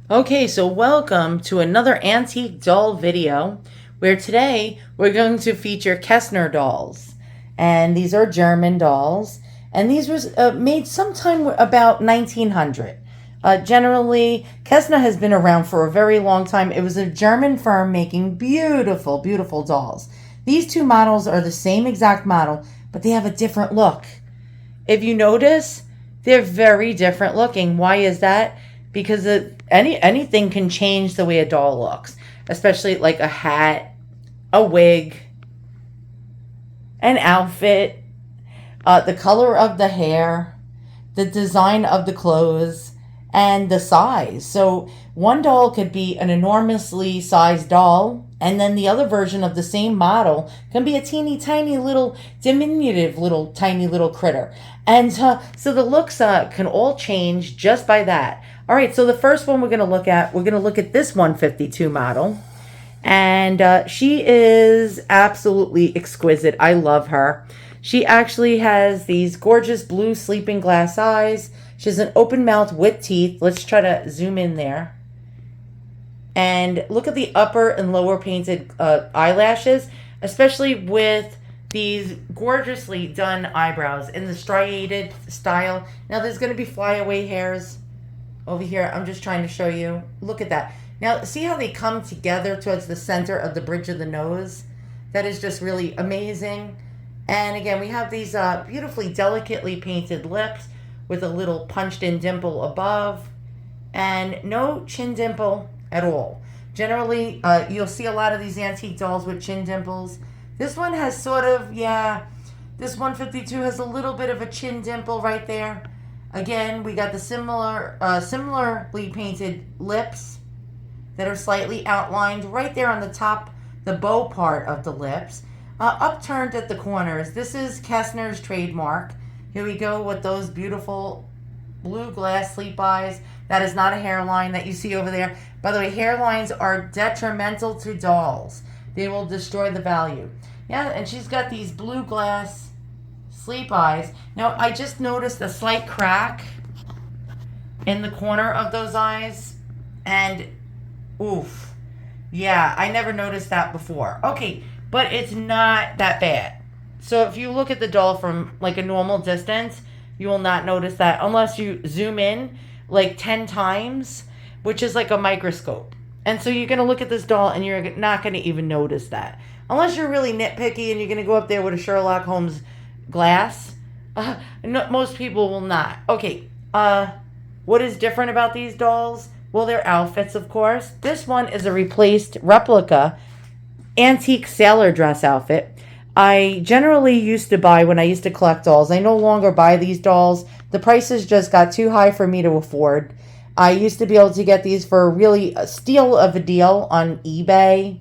Okay, so welcome to another antique doll video where today we're going to feature Kestner dolls. And these are German dolls. And these were made sometime about 1900. Generally, Kestner has been around for a very long time. It was a German firm making beautiful, beautiful dolls. These two models are the same exact model, but they have a different look. If you notice, they're very different looking. Why is that? Because anything can change the way a doll looks, especially like a hat, a wig, an outfit, the color of the hair, the design of the clothes, and the size. So one doll could be an enormously sized doll, and then the other version of the same model can be a teeny tiny little diminutive little tiny little critter. And so the looks can all change just by that. All right, so the first one we're going to look at this 152 model. And she is absolutely exquisite. I love her. She actually has these gorgeous blue sleeping glass eyes. She has an open mouth with teeth. Let's try to zoom in there. And look at the upper and lower painted eyelashes, especially with these gorgeously done eyebrows in the striated style. Now there's going to be flyaway hairs over here. I'm just trying to show you. Look at that. Now, see how they come together towards the center of the bridge of the nose? That is just really amazing. And again, we have these beautifully delicately painted lips with a little punched in dimple above and no chin dimple at all. Generally, you'll see a lot of these antique dolls with chin dimples. This one has sort of, this 152 has a little bit of a chin dimple right there. Again, we got the similarly painted lips that are slightly outlined right there on the top, the bow part of the lips, upturned at the corners. This is Kestner's trademark. Here we go with those beautiful blue glass sleep eyes. That is not a hairline that you see over there. By the way, hairlines are detrimental to dolls. They will destroy the value. Yeah, and she's got these blue glass sleep eyes. Now, I just noticed a slight crack in the corner of those eyes. And, oof. Yeah, I never noticed that before. Okay, but it's not that bad. So if you look at the doll from like a normal distance, you will not notice that unless you zoom in like 10 times, which is like a microscope. And so you're going to look at this doll and you're not going to even notice that. Unless you're really nitpicky and you're going to go up there with a Sherlock Holmes glass. No, most people will not. Okay, what is different about these dolls? Well, their outfits, of course. This one is a replaced replica antique sailor dress outfit. I generally used to buy when I used to collect dolls. I no longer buy these dolls. The prices just got too high for me to afford. I used to be able to get these for really a steal of a deal on eBay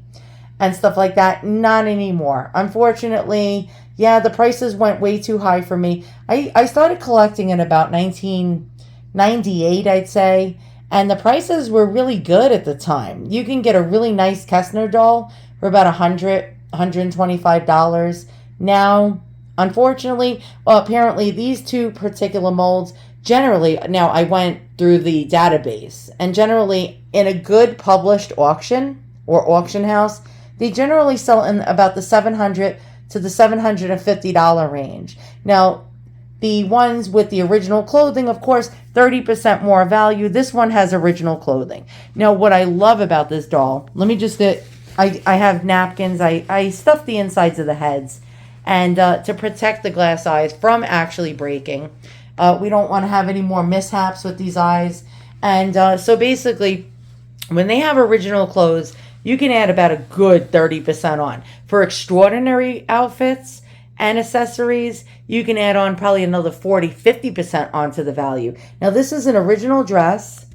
and stuff like that. Not anymore. Unfortunately, yeah, the prices went way too high for me. I started collecting in about 1998, I'd say, and the prices were really good at the time. You can get a really nice Kestner doll for about $125. Now, unfortunately, well, apparently these two particular molds generally, now I went through the database, and generally in a good published auction or auction house, they generally sell in about the $700 to the $750 range. Now, the ones with the original clothing, of course, 30% more value. This one has original clothing. Now, what I love about this doll, let me just get, I have napkins. I stuff the insides of the heads and to protect the glass eyes from actually breaking. We don't want to have any more mishaps with these eyes. And so basically, when they have original clothes, you can add about a good 30% on. For extraordinary outfits and accessories, you can add on probably another 40-50% onto the value. Now, this is an original dress.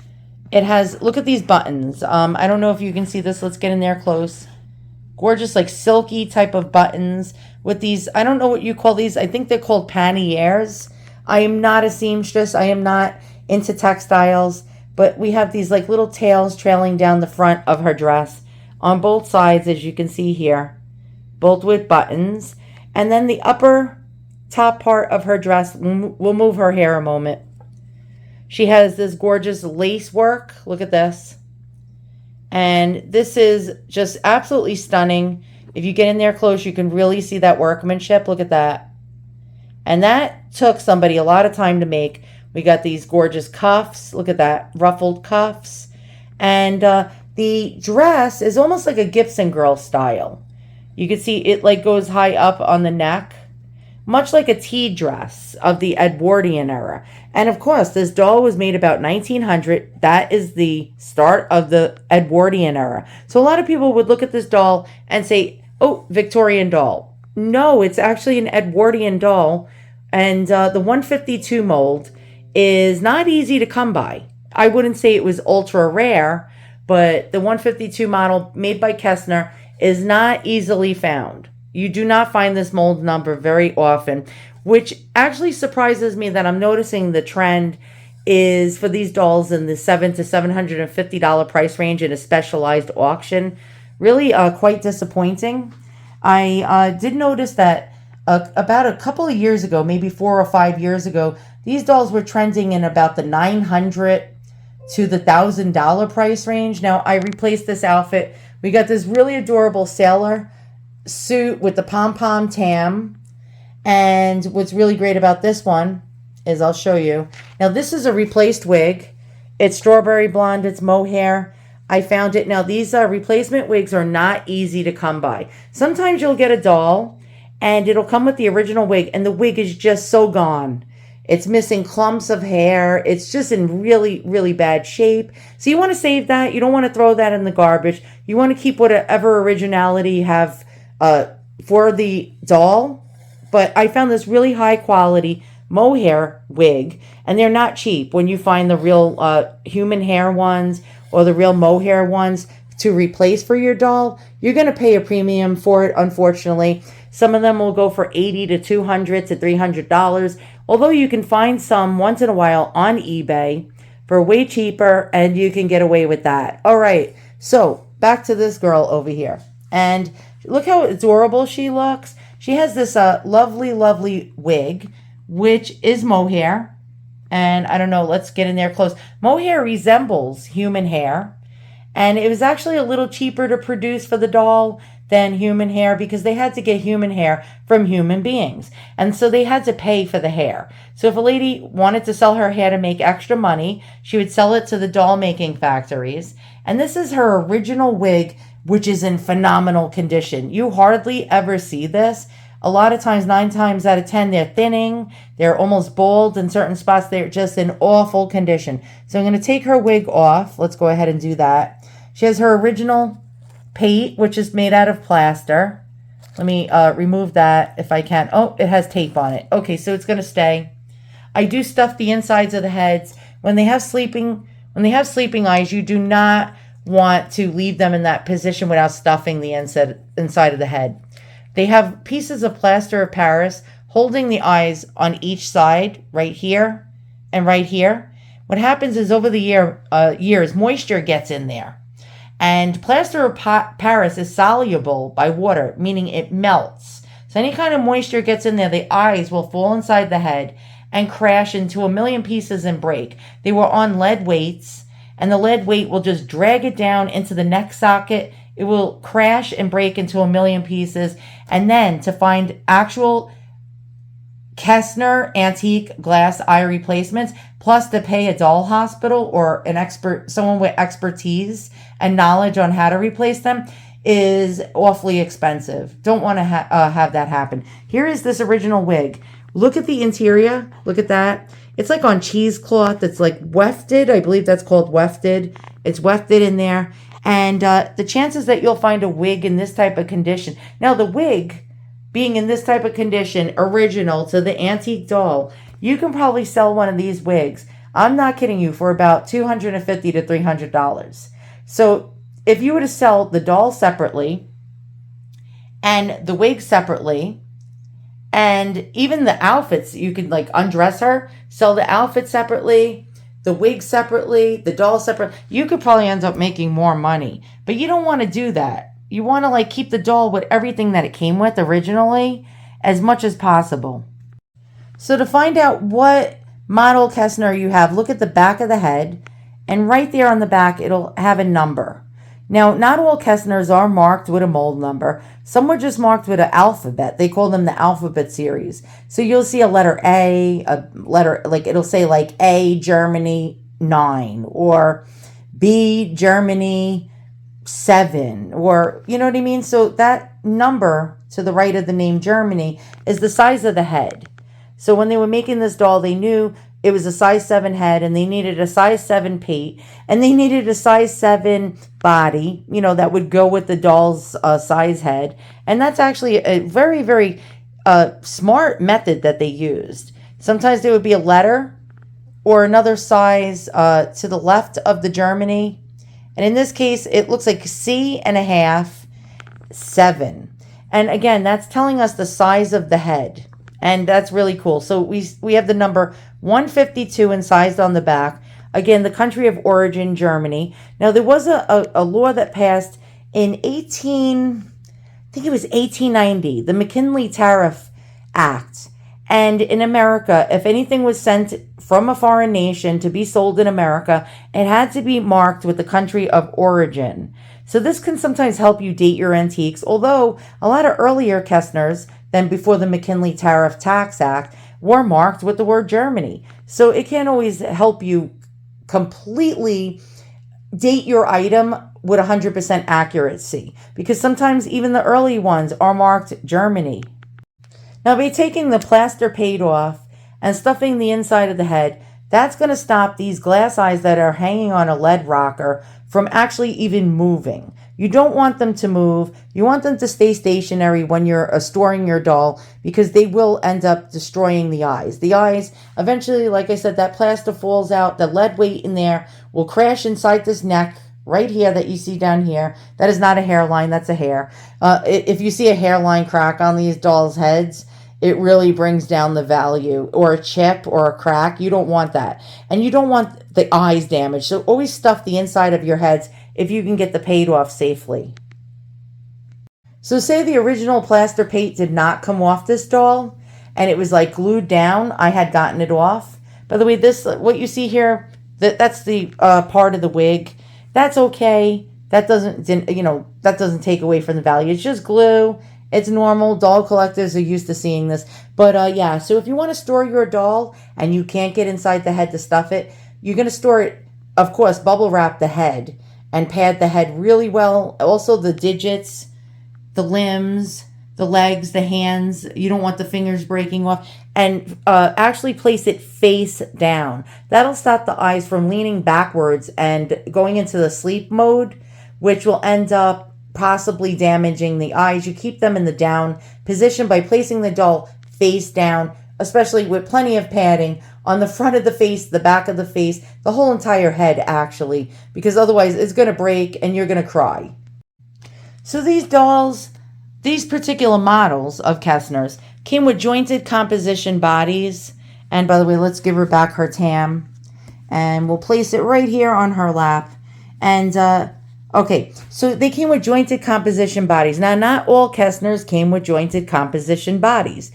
It has, look at these buttons. I don't know if you can see this. Let's get in there close. Gorgeous, like silky type of buttons with these, I don't know what you call these. I think they're called panniers. I am not a seamstress. I am not into textiles. But we have these like little tails trailing down the front of her dress on both sides, as you can see here. Both with buttons. And then the upper top part of her dress, we'll move her hair a moment. She has this gorgeous lace work. Look at this. And this is just absolutely stunning. If you get in there close, you can really see that workmanship. Look at that. And that took somebody a lot of time to make. We got these gorgeous cuffs. Look at that, ruffled cuffs. And the dress is almost like a Gibson girl style. You can see it like goes high up on the neck, much like a tea dress of the Edwardian era. And of course, this doll was made about 1900. That is the start of the Edwardian era. So a lot of people would look at this doll and say, oh, Victorian doll. No, it's actually an Edwardian doll. And the 152 mold is not easy to come by. I wouldn't say it was ultra rare, but the 152 model made by Kestner is not easily found. You do not find this mold number very often, which actually surprises me that I'm noticing the trend is for these dolls in the $700 to $750 price range in a specialized auction. Really quite disappointing. I did notice that about a couple of years ago, maybe 4 or 5 years ago, these dolls were trending in about the $900 to the $1,000 price range. Now, I replaced this outfit. We got this really adorable sailor suit with the pom-pom tam. And what's really great about this one is I'll show you. Now, this is a replaced wig. It's strawberry blonde. It's mohair. I found it. Now, these replacement wigs are not easy to come by. Sometimes you'll get a doll, and it'll come with the original wig, and the wig is just so gone. It's missing clumps of hair. It's just in really, really bad shape. So you want to save that. You don't want to throw that in the garbage. You want to keep whatever originality you have for the doll. But I found this really high quality mohair wig, and they're not cheap. When you find the real human hair ones or the real mohair ones to replace for your doll, you're going to pay a premium for it, unfortunately. Some of them will go for $80 to $200 to $300, although you can find some once in a while on eBay for way cheaper, and you can get away with that. All right, so back to this girl over here. And look how adorable she looks. She has this lovely, lovely wig, which is mohair. And I don't know, let's get in there close. Mohair resembles human hair. And it was actually a little cheaper to produce for the doll than human hair because they had to get human hair from human beings. And so they had to pay for the hair. So if a lady wanted to sell her hair to make extra money, she would sell it to the doll making factories. And this is her original wig, which is in phenomenal condition. You hardly ever see this. A lot of times, 9 times out of 10, they're thinning. They're almost bald in certain spots. They're just in awful condition. So I'm going to take her wig off. Let's go ahead and do that. She has her original pate, which is made out of plaster. Let me remove that if I can. Oh, it has tape on it. Okay, so it's going to stay. I do stuff the insides of the heads. When they have sleeping eyes, you do not want to leave them in that position without stuffing the inside of the head. They have pieces of plaster of Paris holding the eyes on each side, right here and right here. What happens is over the years, moisture gets in there. And plaster of Paris is soluble by water, meaning it melts. So any kind of moisture gets in there, the eyes will fall inside the head and crash into a million pieces and break. They were on lead weights, and the lead weight will just drag it down into the neck socket. It will crash and break into a million pieces. And then to find actual Kestner antique glass eye replacements, plus to pay a doll hospital or someone with expertise and knowledge on how to replace them, is awfully expensive. Don't want to have that happen. Here is this original wig. Look at the interior. Look at that. It's like on cheesecloth. It's like wefted. I believe that's called wefted. It's wefted in there. And the chances that you'll find a wig in this type of condition. Now, the wig being in this type of condition, original to the antique doll, you can probably sell one of these wigs, I'm not kidding you, for about $250 to $300. So if you were to sell the doll separately and the wig separately, and even the outfits, you could like undress her, sell the outfit separately, the wig separately, the doll separate, you could probably end up making more money. But you don't want to do that. You want to like keep the doll with everything that it came with originally as much as possible. So to find out what model Kestner you have, look at the back of the head, and right there on the back, it'll have a number. Now, not all Kestners are marked with a mold number. Some were just marked with an alphabet. They call them the alphabet series. So you'll see a letter A, a letter, like it'll say like A, Germany 9, or B, Germany 7, or you know what I mean? So that number to the right of the name Germany is the size of the head. So when they were making this doll, they knew it was a size 7 head, and they needed a size 7 pate, and they needed a size 7 body, you know, that would go with the doll's size head. And that's actually a very, very smart method that they used. Sometimes there would be a letter or another size to the left of the Germany. And in this case, it looks like C.5, 7. And again, that's telling us the size of the head. And that's really cool. So we have the number 152 incised on the back. Again, the country of origin, Germany. Now, there was a law that passed in I think it was 1890, the McKinley Tariff Act. And in America, if anything was sent from a foreign nation to be sold in America, it had to be marked with the country of origin. So this can sometimes help you date your antiques, although a lot of earlier Kestners than before the McKinley Tariff Tax Act were marked with the word Germany. So it can't always help you completely date your item with 100% accuracy, because sometimes even the early ones are marked Germany. Now, by taking the plaster pate off and stuffing the inside of the head, that's going to stop these glass eyes that are hanging on a lead rocker from actually even moving. You don't want them to move. You want them to stay stationary when you're storing your doll, because they will end up destroying the eyes. The eyes, eventually, like I said, that plaster falls out. The lead weight in there will crash inside this neck right here that you see down here. That is not a hairline. That's a hair. If you see a hairline crack on these dolls' heads, it really brings down the value, or a chip or a crack. You don't want that. And you don't want the eyes damaged. So always stuff the inside of your heads if you can get the pate off safely. So say the original plaster pate did not come off this doll and it was like glued down. I had gotten it off. By the way, this, what you see here, that's the part of the wig. That's okay. That doesn't, you know, that doesn't take away from the value. It's just glue. It's normal. Doll collectors are used to seeing this. But yeah, so if you want to store your doll and you can't get inside the head to stuff it, you're going to store it, of course, bubble wrap the head and pad the head really well. Also the digits, the limbs, the legs, the hands. You don't want the fingers breaking off. And actually place it face down. That'll stop the eyes from leaning backwards and going into the sleep mode, which will end up possibly damaging the eyes. You keep them in the down position by placing the doll face down, especially with plenty of padding on the front of the face, the back of the face, the whole entire head actually, because otherwise it's going to break and you're going to cry. So these dolls, these particular models of Kestner's came with jointed composition bodies. And by the way, let's give her back her tam and we'll place it right here on her lap. And okay, so they came with jointed composition bodies. Now, not all Kestners came with jointed composition bodies.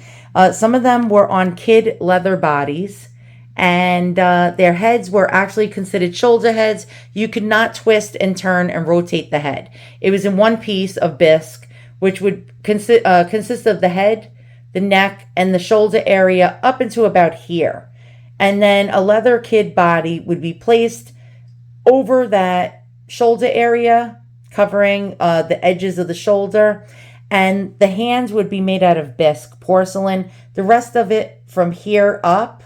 Some of them were on kid leather bodies, and their heads were actually considered shoulder heads. You could not twist and turn and rotate the head. It was in one piece of bisque, which would consist of the head, the neck, and the shoulder area up into about here. And then a leather kid body would be placed over that shoulder area, covering the edges of the shoulder, and the hands would be made out of bisque porcelain. The rest of it from here up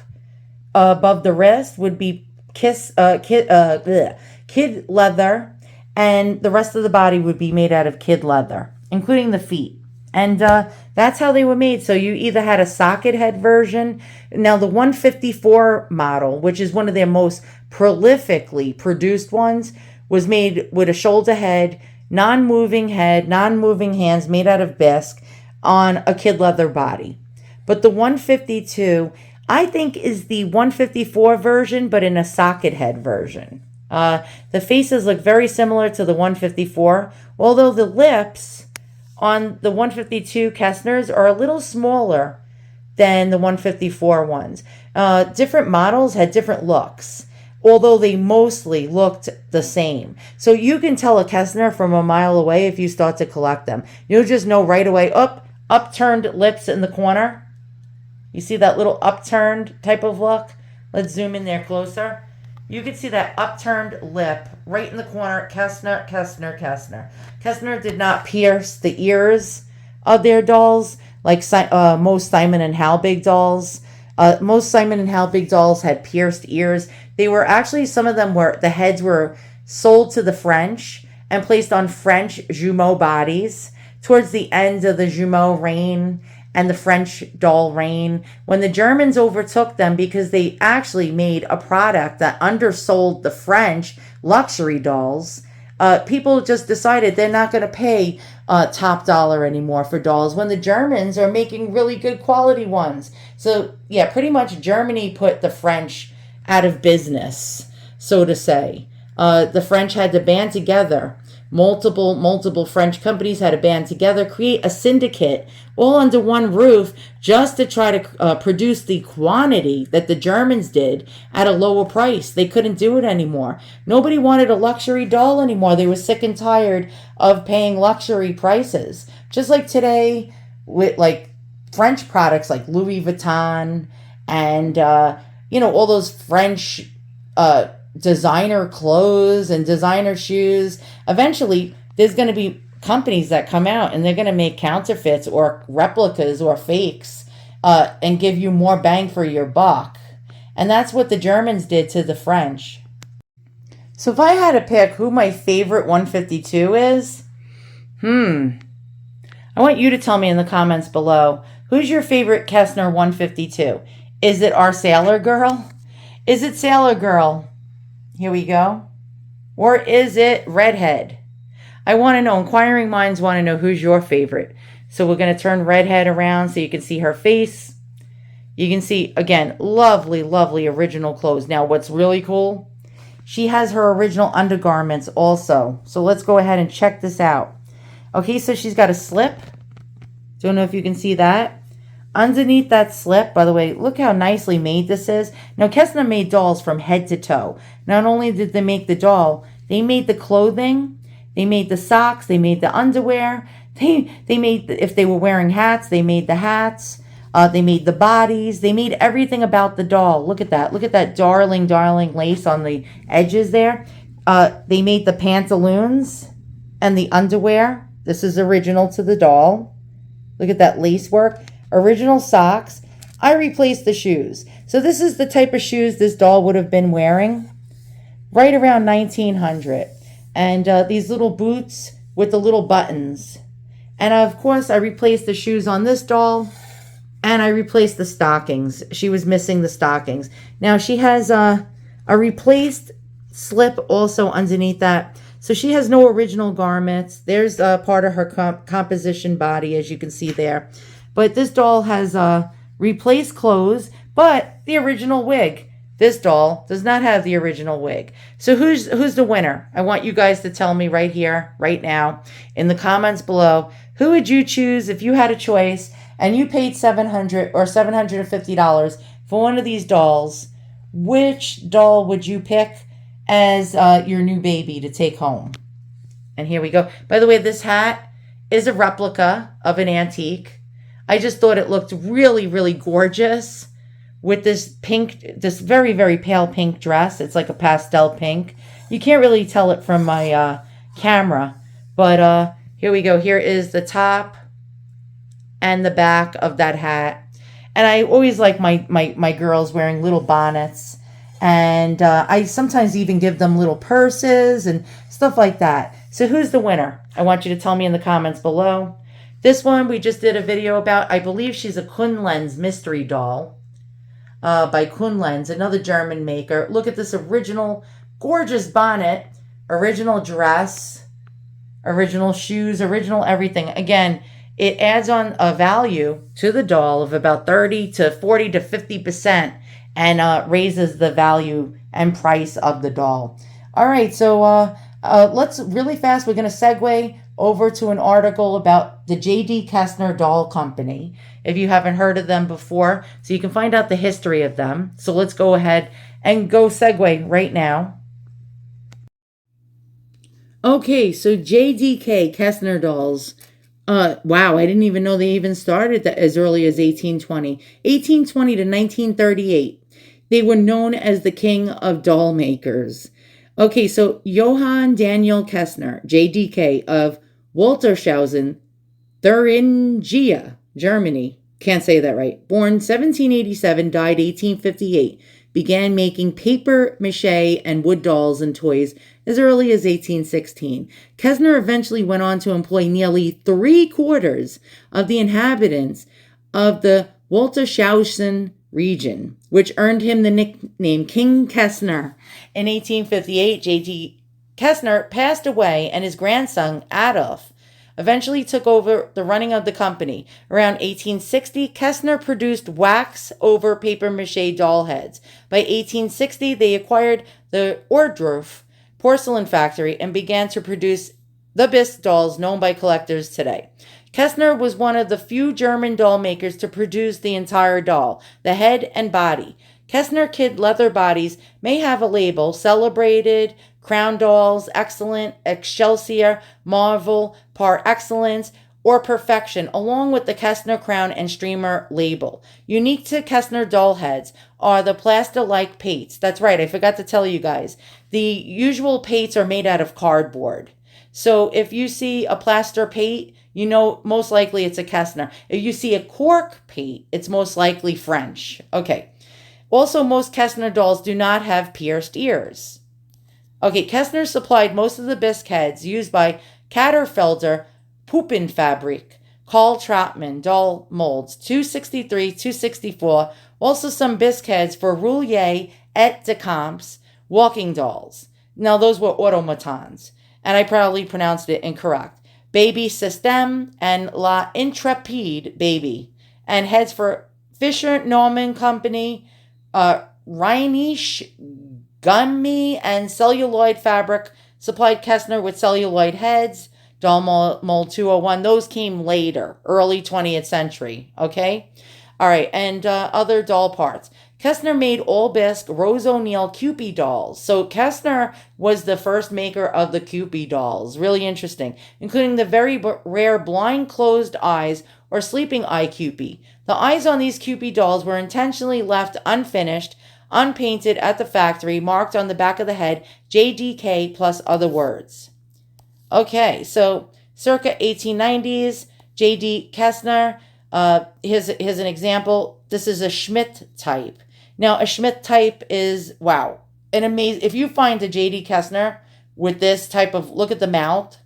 above the wrist would be kid leather, and the rest of the body would be made out of kid leather, including the feet. And that's how they were made. So you either had a socket head version. Now the 154 model, which is one of their most prolifically produced ones, was made with a shoulder head, non-moving hands made out of bisque on a kid leather body. But the 152, I think, is the 154 version, but in a socket head version. The faces look very similar to the 154, although the lips on the 152 Kestners are a little smaller than the 154 ones. Different models had different looks, although they mostly looked the same. So you can tell a Kestner from a mile away if you start to collect them. You'll just know right away. Upturned lips in the corner. You see that little upturned type of look? Let's zoom in there closer. You can see that upturned lip right in the corner. Kestner, Kestner, Kestner. Kestner did not pierce the ears of their dolls like most Simon and Halbig dolls. Most Simon and Halbig dolls had pierced ears. They were actually, some of them were, the heads were sold to the French and placed on French jumeau bodies towards the end of the jumeau reign and the French doll reign, when the Germans overtook them because they actually made a product that undersold the French luxury dolls. People just decided they're not going to pay top dollar anymore for dolls when the Germans are making really good quality ones. So yeah, pretty much Germany put the French out of business, so to say. The French had to band together. Multiple French companies had to band together, create a syndicate all under one roof just to try to produce the quantity that the Germans did at a lower price. They couldn't do it anymore. Nobody wanted a luxury doll anymore. They were sick and tired of paying luxury prices. Just like today with like French products like Louis Vuitton and, all those French designer clothes and designer shoes. Eventually, there's going to be companies that come out and they're going to make counterfeits or replicas or fakes and give you more bang for your buck. And that's what the Germans did to the French. So if I had to pick who my favorite 152 is, I want you to tell me in the comments below, who's your favorite Kestner 152? Is it our Sailor Girl? Is it Sailor Girl? Here we go. Or is it Redhead? I want to know. Inquiring minds want to know who's your favorite. So we're going to turn Redhead around so you can see her face. You can see, again, lovely, lovely original clothes. Now, what's really cool, she has her original undergarments also. So let's go ahead and check this out. Okay, so she's got a slip. Don't know if you can see that. Underneath that slip, by the way, look how nicely made this is. Now, Kestner made dolls from head to toe. Not only did they make the doll, they made the clothing, they made the socks, they made the underwear. They made, if they were wearing hats, they made the hats. They made the bodies. They made everything about the doll. Look at that. Look at that darling, darling lace on the edges there. They made the pantaloons and the underwear. This is original to the doll. Look at that lace work. Original socks. I replaced the shoes. So this is the type of shoes this doll would have been wearing right around 1900. And these little boots with the little buttons. And of course, I replaced the shoes on this doll. And I replaced the stockings. She was missing the stockings. Now she has a replaced slip also underneath that. So she has no original garments. There's part of her composition body, as you can see there. But this doll has replaced clothes, but the original wig. This doll does not have the original wig. So who's the winner? I want you guys to tell me right here, right now, in the comments below. Who would you choose if you had a choice and you paid $700 or $750 for one of these dolls? Which doll would you pick as your new baby to take home? And here we go. By the way, this hat is a replica of an antique. I just thought it looked really, really gorgeous with this pink, this very, very pale pink dress. It's like a pastel pink. You can't really tell it from my camera. But here we go. Here is the top and the back of that hat. And I always like my girls wearing little bonnets. And I sometimes even give them little purses and stuff like that. So who's the winner? I want you to tell me in the comments below. This one we just did a video about. I believe she's a Kunlens mystery doll by Kunlens, another German maker. Look at this original gorgeous bonnet, original dress, original shoes, original everything. Again, it adds on a value to the doll of about 30 to 40 to 50% and raises the value and price of the doll. All right, so let's really fast. We're going to segue over to an article about the J.D. Kestner Doll Company, if you haven't heard of them before, so you can find out the history of them. So let's go ahead and go segue right now. Okay, so J.D.K. Kestner dolls. Wow, I didn't even know they even started that as early as 1820. 1820 to 1938. They were known as the king of doll makers. Okay, so Johann Daniel Kestner, JDK, of Waltershausen, Thuringia, Germany. Can't say that right. Born 1787, died 1858. Began making paper mache and wood dolls and toys as early as 1816. Kestner eventually went on to employ nearly 3/4 of the inhabitants of the Waltershausen region, which earned him the nickname King Kestner. In 1858, J.D. Kestner passed away, and his grandson, Adolf, eventually took over the running of the company. Around 1860, Kestner produced wax over papier-mâché doll heads. By 1860, they acquired the Ohrdruf porcelain factory and began to produce the Bisque dolls known by collectors today. Kestner was one of the few German doll makers to produce the entire doll, the head and body. Kestner kid leather bodies may have a label: celebrated, crown dolls, excellent, excelsior, marvel, par excellence, or perfection, along with the Kestner crown and streamer label. Unique to Kestner doll heads are the plaster-like pates. That's right, I forgot to tell you guys. The usual pates are made out of cardboard. So if you see a plaster pate, you know most likely it's a Kestner. If you see a cork pate, it's most likely French. Okay. Also, most Kestner dolls do not have pierced ears. Okay, Kestner supplied most of the Bisque heads used by Caterfelder Puppenfabrik, Carl Trautmann doll molds, 263, 264, also some Bisque heads for Roulier et de Camps walking dolls. Now, those were automatons, and I probably pronounced it incorrect. Baby System and La Intrépide Baby, and heads for Fisher Norman Company, Rheinisch Gummi and celluloid fabric supplied Kestner with celluloid heads. Doll mold 201, those came later, early 20th century, okay? All right, and other doll parts. Kestner made all Bisque Rose O'Neil Kewpie dolls. So Kestner was the first maker of the Kewpie dolls. Really interesting, including the very rare blind closed eyes or sleeping eye Kewpie. The eyes on these Kewpie dolls were intentionally left unfinished, unpainted at the factory, marked on the back of the head, JDK plus other words. Okay, so circa 1890s, J.D. Kestner, here's an example. This is a Schmidt type. Now, a Schmidt type is, wow, an amazing, if you find a J.D. Kestner with this type of, look at the mouth.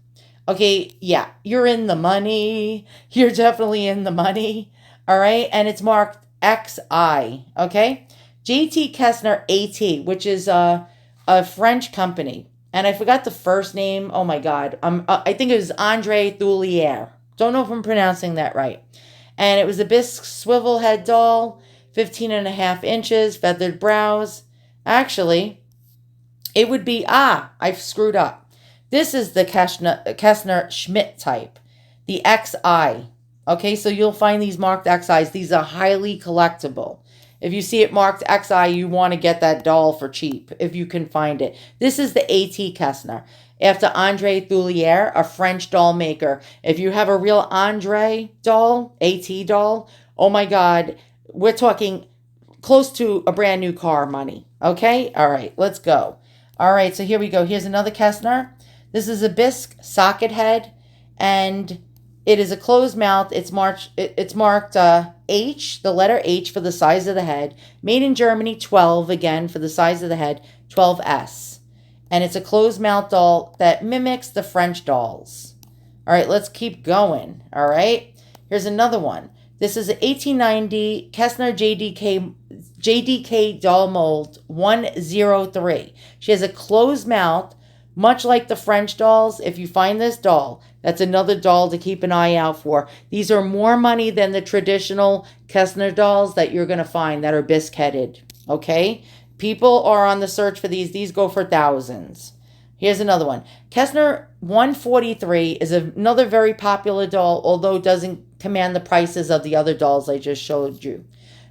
Okay, yeah, you're in the money. You're definitely in the money. All right, and it's marked XI, okay? J.T. Kestner AT, which is a French company. And I forgot the first name. Oh my God. I think it was Andre Thulier. Don't know if I'm pronouncing that right. And it was a Bisque swivel head doll, 15.5 inches, feathered brows. Actually, it would be, I've screwed up. This is the Kestner Schmidt type, the XI. Okay, so you'll find these marked XIs. These are highly collectible. If you see it marked XI, you want to get that doll for cheap, if you can find it. This is the AT Kestner, after Andre Thulier, a French doll maker. If you have a real Andre doll, AT doll, oh my God, we're talking close to a brand new car money. Okay? All right, let's go. All right, so here we go. Here's another Kestner. This is a Bisque socket head, and it is a closed mouth. It's marked H, the letter H for the size of the head. Made in Germany, 12, again, for the size of the head, 12S. And it's a closed mouth doll that mimics the French dolls. All right, let's keep going. All right, here's another one. This is an 1890 Kestner JDK doll mold 103. She has a closed mouth, much like the French dolls. If you find this doll, that's another doll to keep an eye out for. These are more money than the traditional Kestner dolls that you're going to find that are bisque-headed, okay? People are on the search for these. These go for thousands. Here's another one. Kestner 143 is another very popular doll, although it doesn't command the prices of the other dolls I just showed you.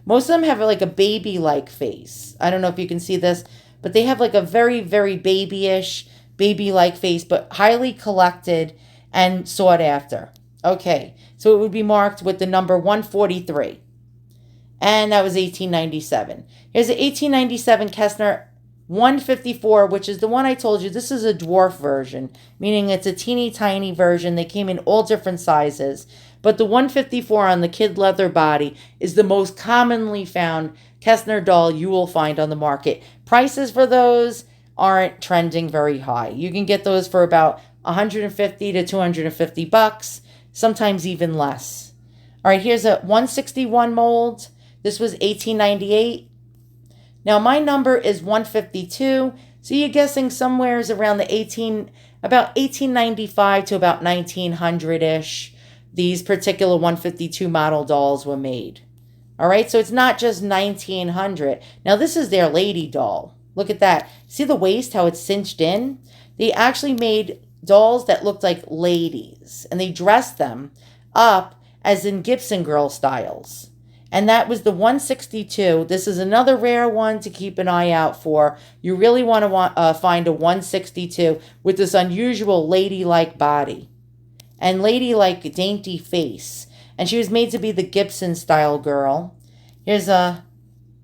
Most of them have like a baby-like face. I don't know if you can see this, but they have like a very, very babyish, baby-like face, but highly collected and sought after. Okay, so it would be marked with the number 143. And that was 1897. Here's the 1897 Kestner 154, which is the one I told you. This is a dwarf version, meaning it's a teeny tiny version. They came in all different sizes. But the 154 on the kid leather body is the most commonly found Kestner doll you will find on the market. Prices for those aren't trending very high. You can get those for about 150 to 250 bucks, sometimes even less. All right, here's a 161 mold. This was 1898. Now my number is 152, so you're guessing somewhere is around about 1895 to about 1900-ish. These particular 152 model dolls were made. All right, so it's not just 1900. Now this is their lady doll. Look at that. See the waist, how it's cinched in? They actually made dolls that looked like ladies, and they dressed them up as in Gibson girl styles. And that was the 162. This is another rare one to keep an eye out for. You really want to find a 162 with this unusual ladylike body and ladylike dainty face. And she was made to be the Gibson style girl. Here's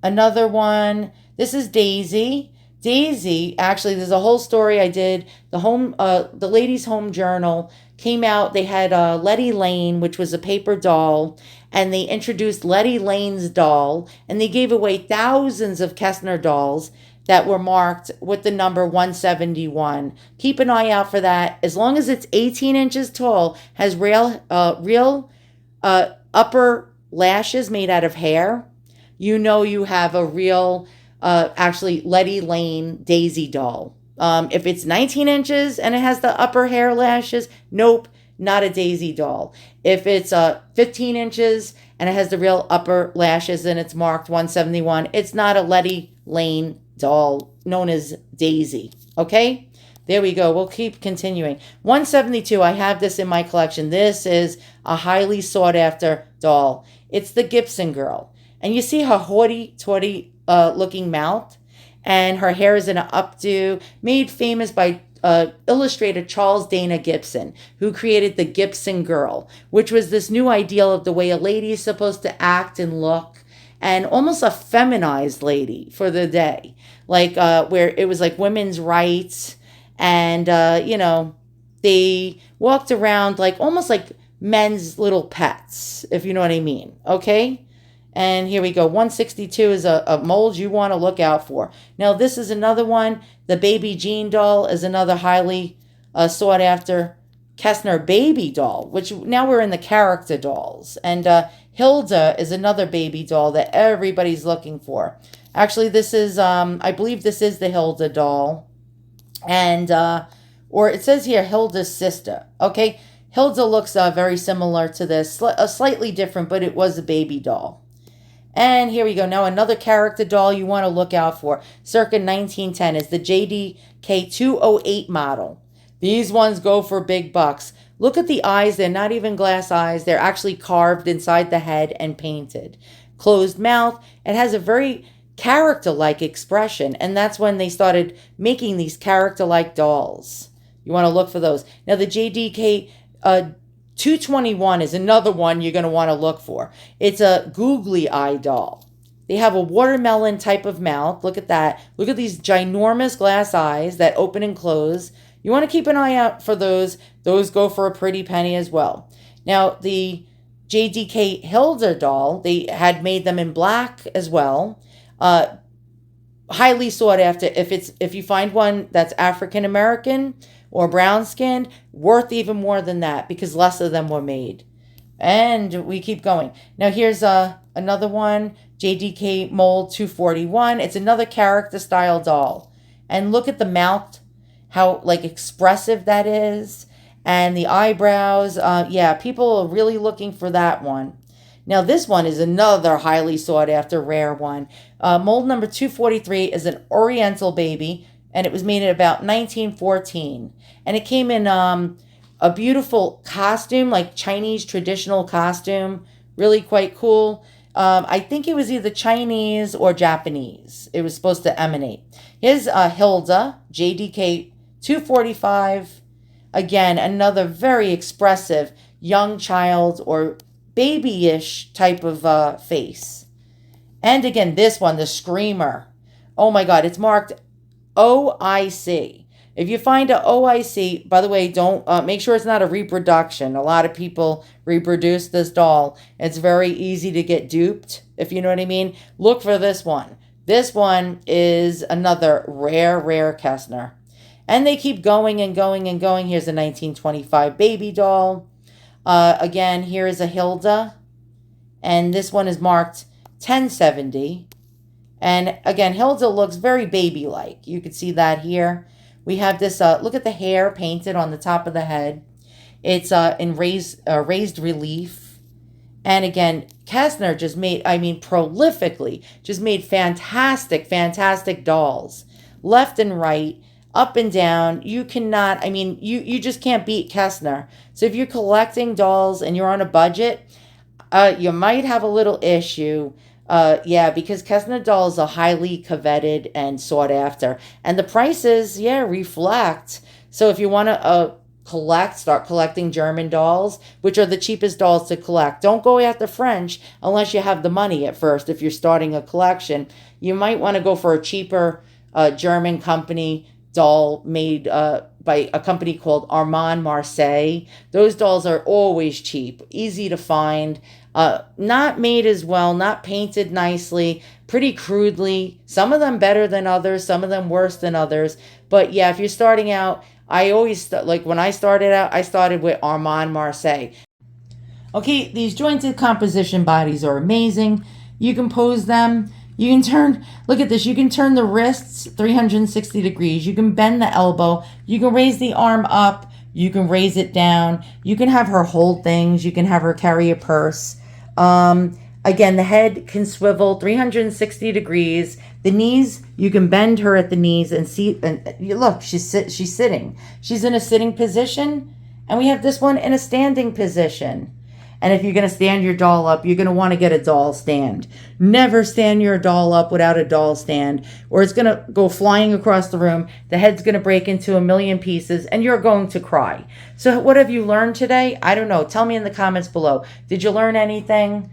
another one. This is Daisy. Daisy, actually, there's a whole story I did. The Ladies' Home Journal came out. They had Letty Lane, which was a paper doll, and they introduced Letty Lane's doll, and they gave away thousands of Kestner dolls that were marked with the number 171. Keep an eye out for that. As long as it's 18 inches tall, has real upper lashes made out of hair, you know you have a real, actually, Letty Lane Daisy doll. If it's 19 inches and it has the upper hair lashes, nope, not a Daisy doll. If it's 15 inches and it has the real upper lashes and it's marked 171, it's not a Letty Lane doll known as Daisy. Okay? There we go. We'll keep continuing. 172, I have this in my collection. This is a highly sought after doll. It's the Gibson girl. And you see her haughty-taughty looking mouth, and her hair is in an updo, made famous by illustrator Charles Dana Gibson, who created the Gibson girl, which was this new ideal of the way a lady is supposed to act and look, and almost a feminized lady for the day, like where it was like women's rights, and they walked around like almost like men's little pets, if you know what I mean. Okay. And here we go. 162 is a mold you want to look out for. Now, this is another one. The Baby Jean doll is another highly sought after Kestner baby doll, which now we're in the character dolls. And Hilda is another baby doll that everybody's looking for. Actually, this is, I believe this is the Hilda doll. And, or it says here, Hilda's sister. Okay. Hilda looks very similar to this, slightly different, but it was a baby doll. And here we go. Now another character doll you want to look out for, circa 1910, is the JDK 208 model. These ones go for big bucks. Look at the eyes. They're not even glass eyes. They're actually carved inside the head and painted. Closed mouth. It has a very character-like expression, and that's when they started making these character-like dolls. You want to look for those. Now the JDK 221 is another one you're going to want to look for. It's a googly eye doll. They have a watermelon type of mouth. Look at that. Look at these ginormous glass eyes that open and close. You want to keep an eye out for those. Those go for a pretty penny as well. Now, the JDK Hilda doll, they had made them in black as well. Highly sought after. If you find one that's African American or brown skinned, worth even more than that because less of them were made. And we keep going. Now here's another one, JDK mold 241. It's another character style doll. And look at the mouth, how like expressive that is. And the eyebrows. Yeah, people are really looking for that one. Now this one is another highly sought after rare one. Mold number 243 is an Oriental baby. and it was made in about 1914. And it came in a beautiful costume, like Chinese traditional costume, really quite cool. I think it was either Chinese or Japanese. It was supposed to emanate. Here's Hilda, JDK 245. Again, another very expressive young child or babyish type of face. And again, this one, the Screamer. Oh my God, it's marked OIC. If you find a OIC, by the way, don't make sure it's not a reproduction. A lot of people reproduce this doll. It's very easy to get duped, if you know what I mean. Look for this one. This one is another rare Kestner. And they keep going and going and going. Here's a 1925 baby doll. Again, here is a Hilda. And this one is marked 1070. And again, Hilda looks very baby-like. You can see that here. We have this, look at the hair painted on the top of the head. It's in raised relief. And again, Kestner just made, prolifically, just made fantastic dolls. Left and right, up and down. You cannot, you just can't beat Kestner. So if you're collecting dolls and you're on a budget, you might have a little issue. Because Kestner dolls are highly coveted and sought after. And the prices, reflect. So if you want to start collecting German dolls, which are the cheapest dolls to collect. Don't go after French unless you have the money at first. If you're starting a collection, you might want to go for a cheaper German company doll made by a company called Armand Marseille. Those dolls are always cheap, easy to find. Not made as well, not painted nicely, pretty crudely. Some of them better than others, some of them worse than others. But if you're starting out, I always, when I started out, I started with Armand Marseille. Okay, these jointed composition bodies are amazing. You can pose them. You can turn, look at this, you can turn the wrists 360 degrees. You can bend the elbow. You can raise the arm up. You can raise it down. You can have her hold things. You can have her carry a purse. Again, the head can swivel 360 degrees. The knees, you can bend her at the knees and see, and look, she's sitting. She's in a sitting position, and we have this one in a standing position. And if you're going to stand your doll up, you're going to want to get a doll stand. Never stand your doll up without a doll stand, or it's going to go flying across the room. The head's going to break into a million pieces, and you're going to cry. So what have you learned today? I don't know. Tell me in the comments below. Did you learn anything?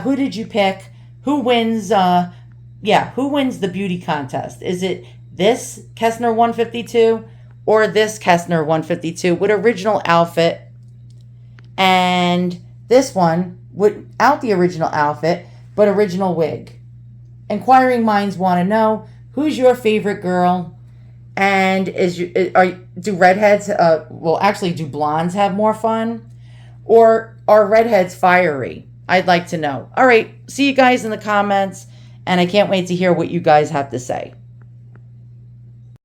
Who did you pick? Who wins? Who wins the beauty contest? Is it this Kestner 152 or this Kestner 152 with original outfit, and this one without the original outfit, but original wig? Inquiring minds want to know, who's your favorite girl? And do redheads, do blondes have more fun? Or are redheads fiery? I'd like to know. All right, see you guys in the comments, and I can't wait to hear what you guys have to say.